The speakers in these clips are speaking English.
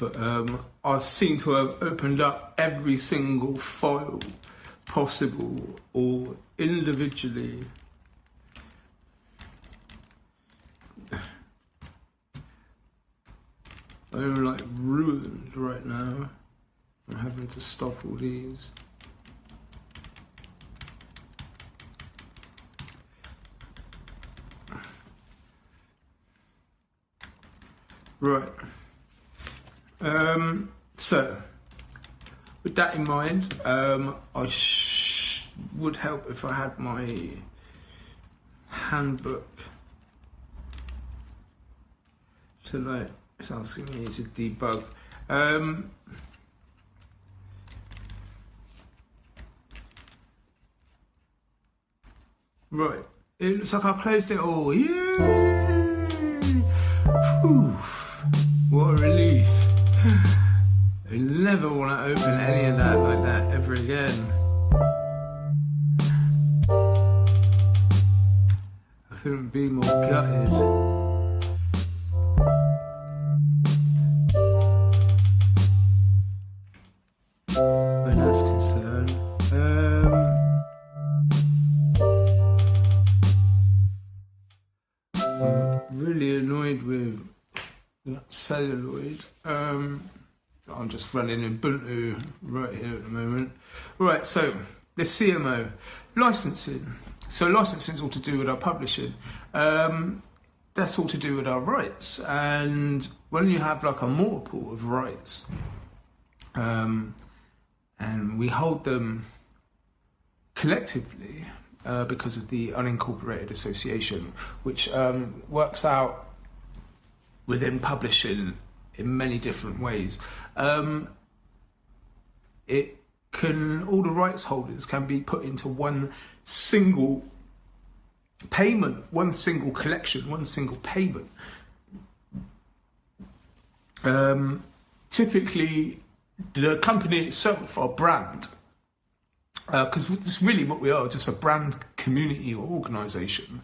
but I seem to have opened up every single file possible or individually. I'm like ruined right now. I'm having to stop all these. Right. So, with that in mind, I would help if I had my handbook to like, it's asking me to debug. Right, it looks like I closed it all. Yay! Whew. What a relief. I never want to open any of that like that ever again. I couldn't be more gutted. When that's concerned. I'm really annoyed with celluloid. I'm just running Ubuntu right here at the moment. Right, so the CMO, licensing. So licensing is all to do with our publishing. That's all to do with our rights. And when you have like a multiple of rights, and we hold them collectively because of the unincorporated association, which works out within publishing in many different ways. It can, all the rights holders can be put into one single payment, one single collection, one single payment. Typically, the company itself, our brand, because it's really what we are, just a brand community or organisation.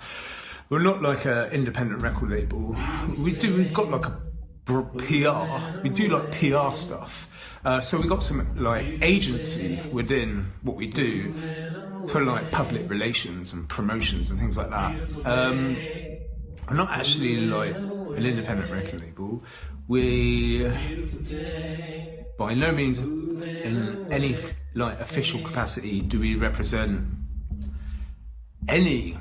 We're not like an independent record label. We've got like a PR. We do like PR stuff. So we got some like agency within what we do for like public relations and promotions and things like that. We're not actually like an independent record label. We by no means in any like official capacity do we represent any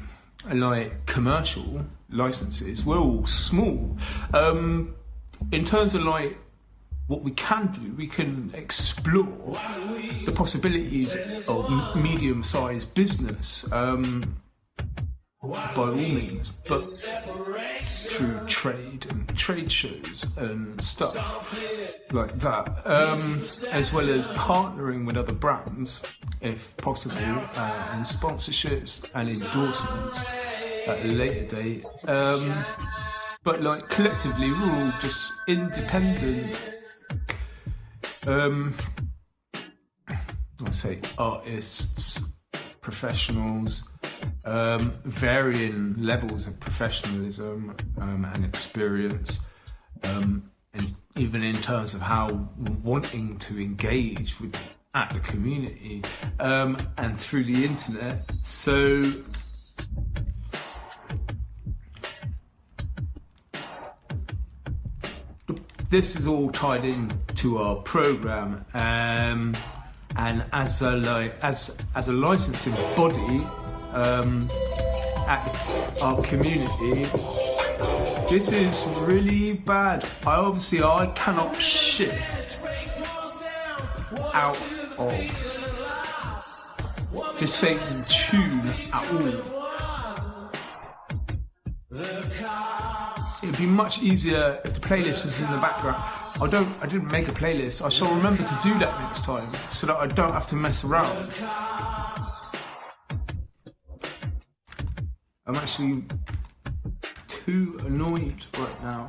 like commercial licenses. We're all small. In terms of like what we can do, we can explore the possibilities of medium-sized business by all means, but through trade and trade shows and stuff like that, as well as partnering with other brands if possible, and sponsorships and endorsements at a later date. But like collectively, we're all just independent, I say artists, professionals, varying levels of professionalism and experience, and even in terms of how wanting to engage with at the community and through the internet. So this is all tied in to our program, and as a licensing body at our community, this is really bad. I cannot shift out of the same tune at all. It'd be much easier if the playlist was in the background. I didn't make a playlist. I shall remember to do that next time so that I don't have to mess around. I'm actually too annoyed right now.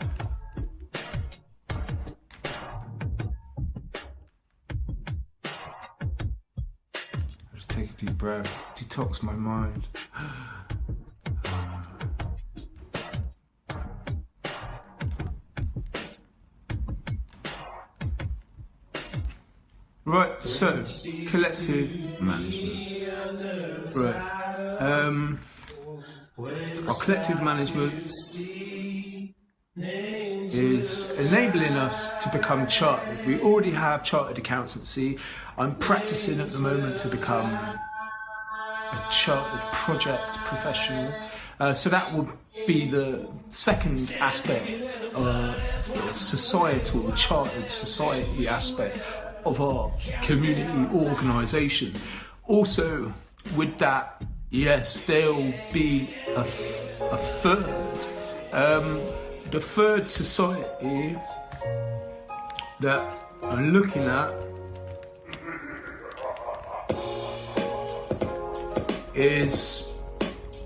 Just take a deep breath, detox my mind. Right, so collective management. Right. Our collective management is enabling us to become chartered. We already have chartered accountancy. I'm practicing at the moment to become a chartered project professional. So that would be the second aspect, societal, chartered society aspect of our community organisation. Also, with that, yes, there'll be a third. The third society that I'm looking at is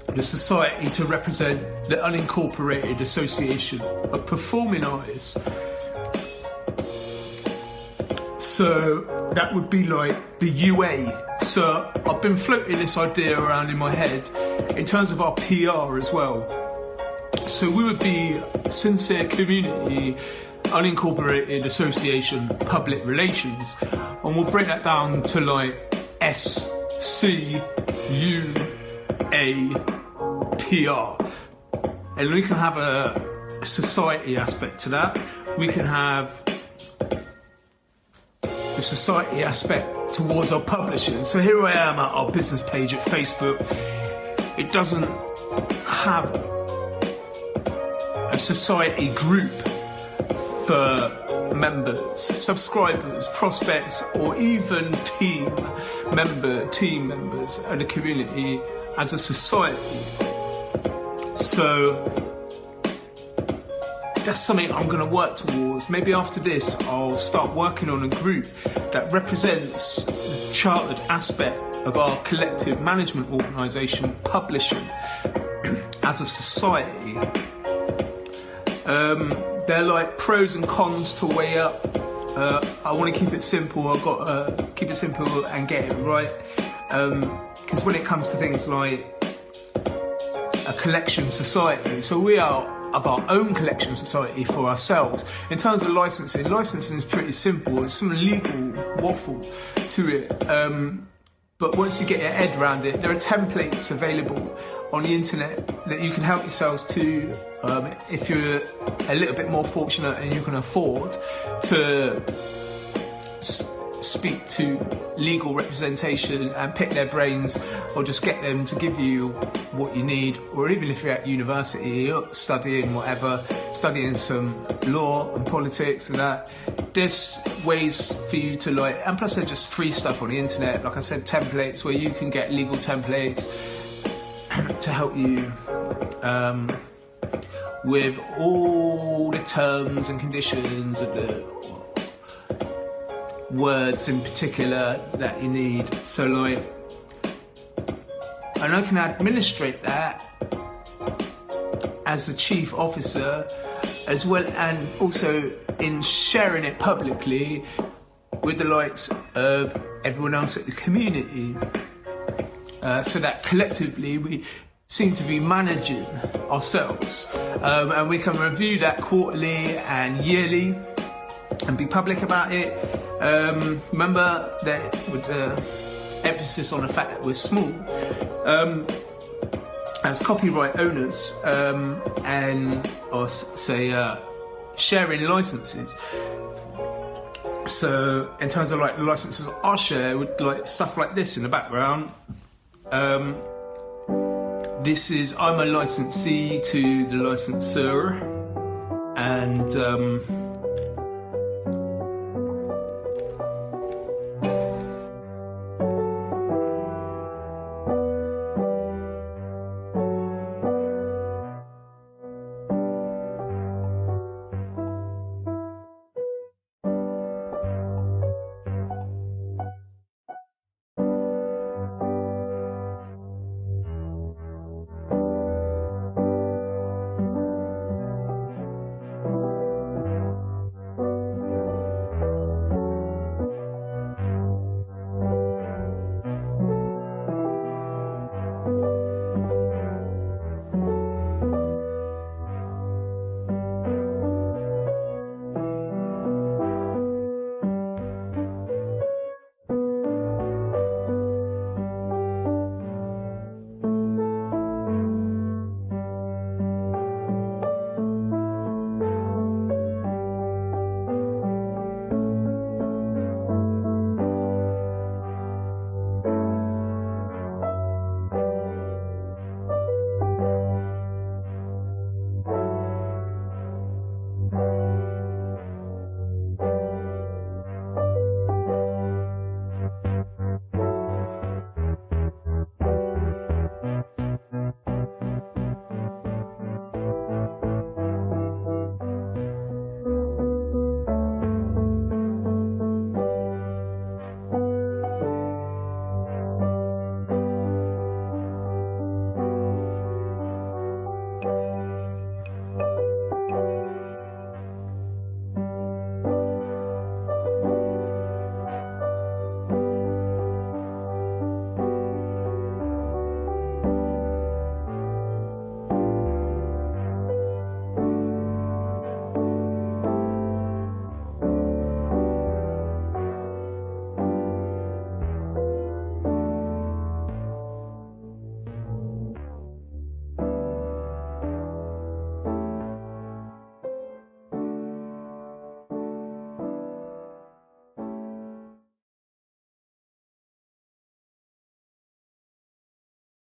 the society to represent the unincorporated association of performing artists. So that would be like the UA. So I've been floating this idea around in my head in terms of our PR as well. So we would be Sincere Community Unincorporated Association Public Relations, and we'll break that down to like SCUA PR, and we can have a society aspect to that. We can have the society aspect towards our publishing. So here I am at our business page at Facebook. It doesn't have a society group for members, subscribers, prospects, or even team members of the community as a society. So that's something I'm going to work towards. Maybe after this I'll start working on a group that represents the chartered aspect of our collective management organisation, publishing, as a society. They're like pros and cons to weigh up. I want to keep it simple. I've got to keep it simple and get it right. Because when it comes to things like a collection society, so we are of our own collection society for ourselves. In terms of licensing is pretty simple. There's some legal waffle to it. But once you get your head around it, there are templates available on the internet that you can help yourselves to, if you're a little bit more fortunate and you can afford to speak to legal representation and pick their brains, or just get them to give you what you need. Or even if you're at university studying whatever, studying some law and politics and that, there's ways for you to like, and plus there's just free stuff on the internet, like I said, templates where you can get legal templates to help you with all the terms and conditions of the words in particular that you need. So like, and I can administrate that as the chief officer as well, and also in sharing it publicly with the likes of everyone else at the community, so that collectively we seem to be managing ourselves, and we can review that quarterly and yearly and be public about it. Remember that with the emphasis on the fact that we're small as copyright owners, and or say sharing licenses. So in terms of like the licenses I share with like stuff like this in the background, this is, I'm a licensee to the licensor, and